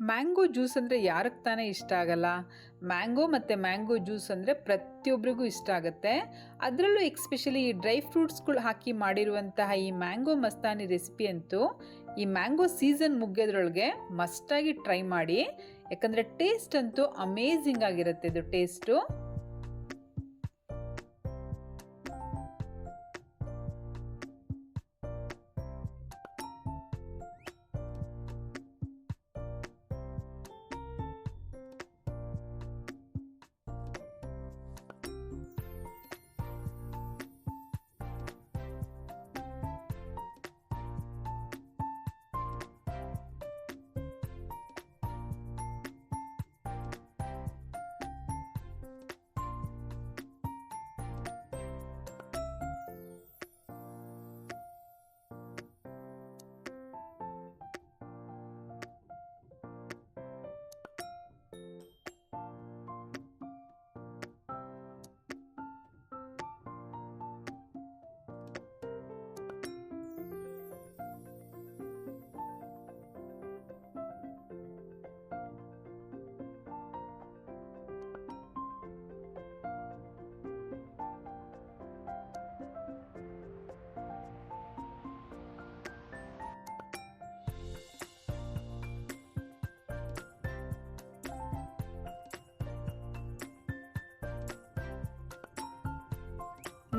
Mango juice ಅಂದರೆ ಯಾರಿಗೆ ತಾನೇ ಇಷ್ಟ ಆಗಲ್ಲ. ಮ್ಯಾಂಗೋ ಜ್ಯೂಸ್ ಅಂದರೆ ಪ್ರತಿಯೊಬ್ಬರಿಗೂ ಇಷ್ಟ ಆಗುತ್ತೆ. ಅದರಲ್ಲೂ ಎಕ್ಸ್ಪೆಷಲಿ ಈ ಡ್ರೈ ಫ್ರೂಟ್ಸ್ಗಳು ಹಾಕಿ ಮಾಡಿರುವಂತಹ ಈ ಮ್ಯಾಂಗೋ ಮಸ್ತಾನಿ ರೆಸಿಪಿ ಅಂತೂ ಈ ಮ್ಯಾಂಗೋ ಸೀಸನ್ ಮುಗಿಯೋದ್ರೊಳಗೆ ಮಸ್ಟಾಗಿ ಟ್ರೈ ಮಾಡಿ. ಯಾಕಂದರೆ ಟೇಸ್ಟ್ ಅಂತೂ ಅಮೇಝಿಂಗ್ ಆಗಿರುತ್ತೆ ಇದು ಟೇಸ್ಟು.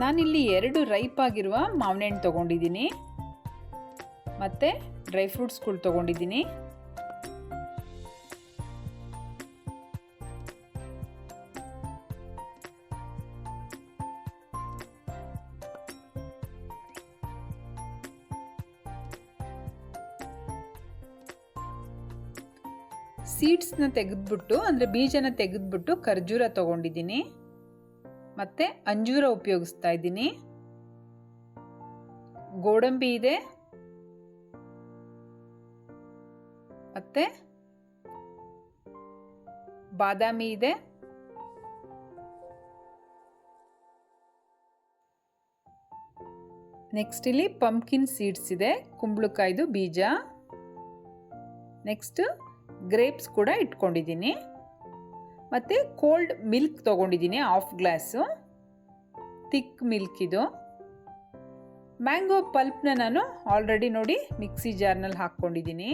ನಾನಿಲ್ಲಿ 2 ರೈಪ್ ಆಗಿರುವ ಮಾವಿನ ಹಣ್ಣು ತೊಗೊಂಡಿದ್ದೀನಿ ಮತ್ತು ಡ್ರೈ ಫ್ರೂಟ್ಸ್ಗಳು ತೊಗೊಂಡಿದ್ದೀನಿ. ಸೀಡ್ಸ್ನ ತೆಗೆದ್ಬಿಟ್ಟು ಅಂದರೆ ಬೀಜನ ತೆಗೆದ್ಬಿಟ್ಟು ಖರ್ಜೂರ ತೊಗೊಂಡಿದ್ದೀನಿ ಮತ್ತು ಅಂಜೂರ ಉಪಯೋಗಿಸ್ತಾ ಇದ್ದೀನಿ. ಗೋಡಂಬಿ ಇದೆ ಮತ್ತು ಬಾದಾಮಿ ಇದೆ. ನೆಕ್ಸ್ಟ್ ಇಲ್ಲಿ ಪಂಪ್ಕಿನ್ ಸೀಡ್ಸ್ ಇದೆ, ಕುಂಬಳಕಾಯ್ದು ಬೀಜ. ನೆಕ್ಸ್ಟ್ ಗ್ರೇಪ್ಸ್ ಕೂಡ ಇಟ್ಕೊಂಡಿದ್ದೀನಿ ಮತ್ತು ಕೋಲ್ಡ್ ಮಿಲ್ಕ್ ತೊಗೊಂಡಿದ್ದೀನಿ, 1/2 ಗ್ಲಾಸು ಥಿಕ್ ಮಿಲ್ಕ್ ಇದು. ಮ್ಯಾಂಗೋ ಪಲ್ಪ್ನ ನಾನು ಆಲ್ರೆಡಿ ನೋಡಿ ಮಿಕ್ಸಿ ಜಾರ್ನಲ್ಲಿ ಹಾಕ್ಕೊಂಡಿದ್ದೀನಿ.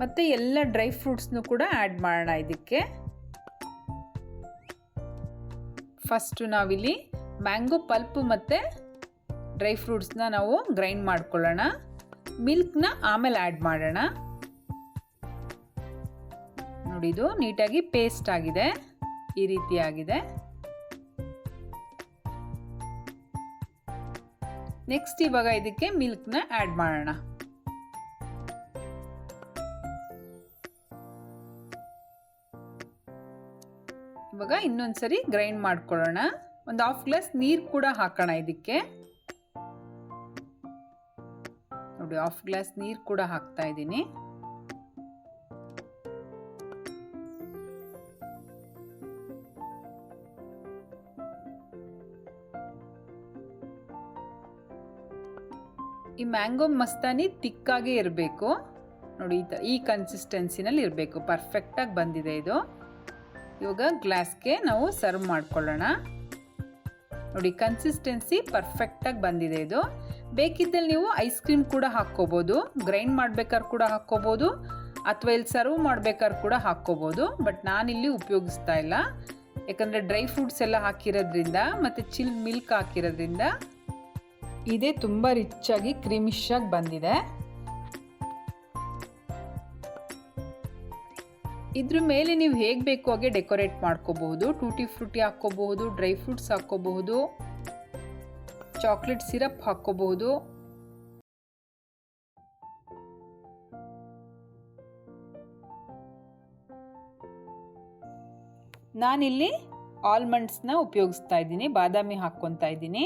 ಮತ್ತು ಎಲ್ಲ ಡ್ರೈ ಫ್ರೂಟ್ಸ್ನು ಕೂಡ ಆ್ಯಡ್ ಮಾಡೋಣ ಇದಕ್ಕೆ. ಫಸ್ಟು ನಾವಿಲ್ಲಿ ಮ್ಯಾಂಗೋ ಪಲ್ಪ್ ಮತ್ತು ಡ್ರೈ ಫ್ರೂಟ್ಸ್ನ ನಾವು ಗ್ರೈಂಡ್ ಮಾಡ್ಕೊಳ್ಳೋಣ. ಮಿಲ್ಕ್ನ ಆಮೇಲೆ ಆ್ಯಡ್ ಮಾಡೋಣ. ನೋಡಿ ಇದು ನೀಟಾಗಿ ಪೇಸ್ಟ್ ಆಗಿದೆ, ಈ ರೀತಿ ಆಗಿದೆ. ನೆಕ್ಸ್ಟ್ ಇವಾಗ ಇದಕ್ಕೆ ಮಿಲ್ಕ್ನ ಆ್ಯಡ್ ಮಾಡೋಣ. ಇವಾಗ ಇನ್ನೊಂದ್ಸರಿ ಗ್ರೈಂಡ್ ಮಾಡ್ಕೊಳ್ಳೋಣ. ಒಂದು 1/2 ಗ್ಲಾಸ್ ನೀರು ಕೂಡ ಹಾಕೋಣ ಇದಕ್ಕೆ. ನೋಡಿ 1/2 ಗ್ಲಾಸ್ ನೀರು ಕೂಡ ಹಾಕ್ತಾ ಇದ್ದೀನಿ. ಈ ಮ್ಯಾಂಗೋ ಮಸ್ತಾನಿ ತಿಕ್ಕಾಗೇ ಇರಬೇಕು ನೋಡಿ, ಈ ಕನ್ಸಿಸ್ಟೆನ್ಸಿನಲ್ಲಿ ಇರಬೇಕು. ಪರ್ಫೆಕ್ಟಾಗಿ ಬಂದಿದೆ ಇದು. ಇವಾಗ ಗ್ಲಾಸ್ಗೆ ನಾವು ಸರ್ವ್ ಮಾಡ್ಕೊಳ್ಳೋಣ. ನೋಡಿ ಕನ್ಸಿಸ್ಟೆನ್ಸಿ ಪರ್ಫೆಕ್ಟಾಗಿ ಬಂದಿದೆ ಇದು. ಬೇಕಿದ್ದಲ್ಲಿ ನೀವು ಐಸ್ ಕ್ರೀಮ್ ಕೂಡ ಹಾಕ್ಕೋಬೋದು, ಗ್ರೈಂಡ್ ಮಾಡ್ಬೇಕಾದ್ರೆ ಕೂಡ ಹಾಕ್ಕೋಬೋದು, ಅಥವಾ ಇಲ್ಲಿ ಸರ್ವ್ ಮಾಡ್ಬೇಕಾದ್ರೆ ಕೂಡ ಹಾಕ್ಕೋಬೋದು. ಬಟ್ ನಾನಿಲ್ಲಿ ಉಪಯೋಗಿಸ್ತಾ ಇಲ್ಲ, ಯಾಕಂದರೆ ಡ್ರೈ ಫ್ರೂಟ್ಸ್ ಎಲ್ಲ ಹಾಕಿರೋದ್ರಿಂದ ಮತ್ತು ಚಿಲ್ ಮಿಲ್ಕ್ ಹಾಕಿರೋದ್ರಿಂದ ಇದೇ ತುಂಬ ರಿಚ್ಚಾಗಿ ಕ್ರೀಮಿಶ್ ಆಗಿ ಬಂದಿದೆ. ಇದ್ರ ಮೇಲೆ ನೀವು ಹೇಗೆ ಬೇಕು ಹಾಗೆ ಡೆಕೋರೇಟ್ ಮಾಡ್ಕೋಬಹುದು. ಟೂಟಿ ಫ್ರೂಟಿ ಹಾಕ್ಕೋಬಹುದು, ಡ್ರೈ ಫ್ರೂಟ್ಸ್ ಹಾಕ್ಕೋಬಹುದು, ಚಾಕ್ಲೇಟ್ ಸಿರಪ್ ಹಾಕ್ಕೋಬಹುದು. ನಾನಿಲ್ಲಿ ಆಲ್ಮಂಡ್ಸ್ನ ಉಪಯೋಗಿಸ್ತಾ ಇದ್ದೀನಿ, ಬಾದಾಮಿ ಹಾಕ್ಕೊತಾ ಇದ್ದೀನಿ.